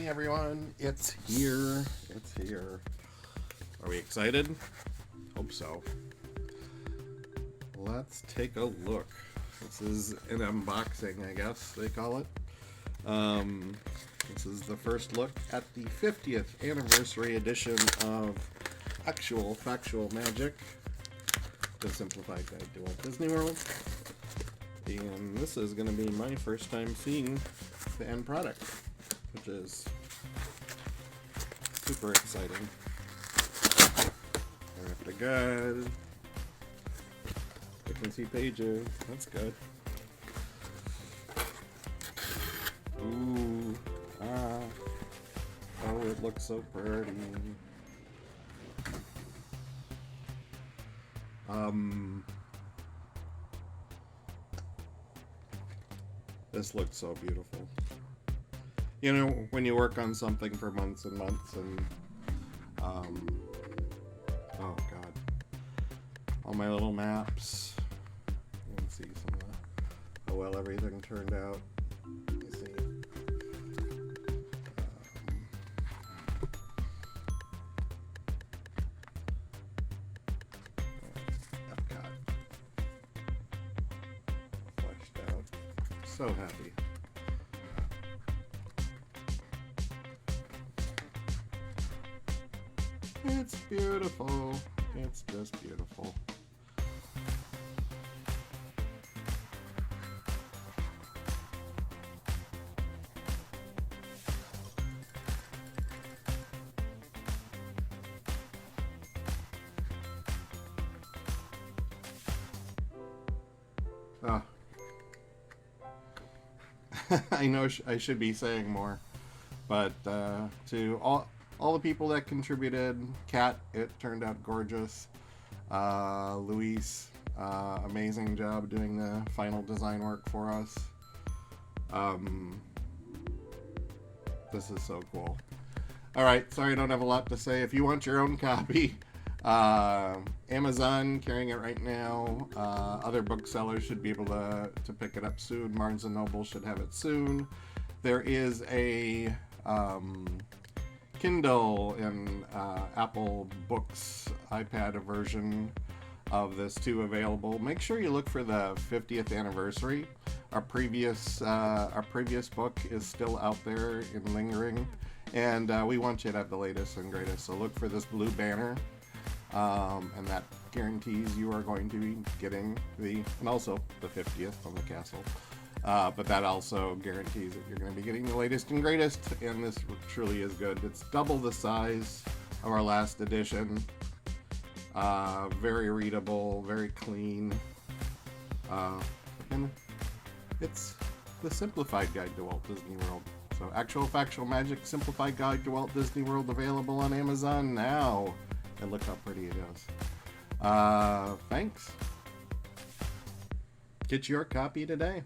everyone. It's here. It's here. Are we excited? Hope so. Let's take a look. This is an unboxing, I guess they call it. This is the first look at the 50th anniversary edition of Actual Factual Magic, the simplified guide to Walt Disney World. And this is going to be my first time seeing the end product, which is super exciting. After the guide, you can see pages. That's good. Ooh, oh, it looks so pretty. This looks so beautiful. You know, when you work on something for months and months and, oh god, all my little maps, you can see some of how well everything turned out. You see, Epcot, fleshed out, so happy. It's beautiful. It's just beautiful. Ah. I know I should be saying more, but to all the people that contributed, Kat, it turned out gorgeous. Luis, amazing job doing the final design work for us. This is so cool. Alright, sorry I don't have a lot to say. If you want your own copy, Amazon carrying it right now. Other booksellers should be able to pick it up soon. Barnes & Noble should have it soon. There is a Kindle and Apple Books iPad version of this too available. Make sure you look for the 50th anniversary. Our previous book is still out there and lingering, and we want you to have the latest and greatest. So look for this blue banner, and that guarantees you are going to be getting and also the 50th on the castle. But that also guarantees that you're going to be getting the latest and greatest, and this truly is good. It's double the size of our last edition. Very readable, very clean. And it's the simplified guide to Walt Disney World. So Actual Factual Magic Simplified Guide to Walt Disney World, available on Amazon now. And look how pretty it is. Thanks. Get your copy today.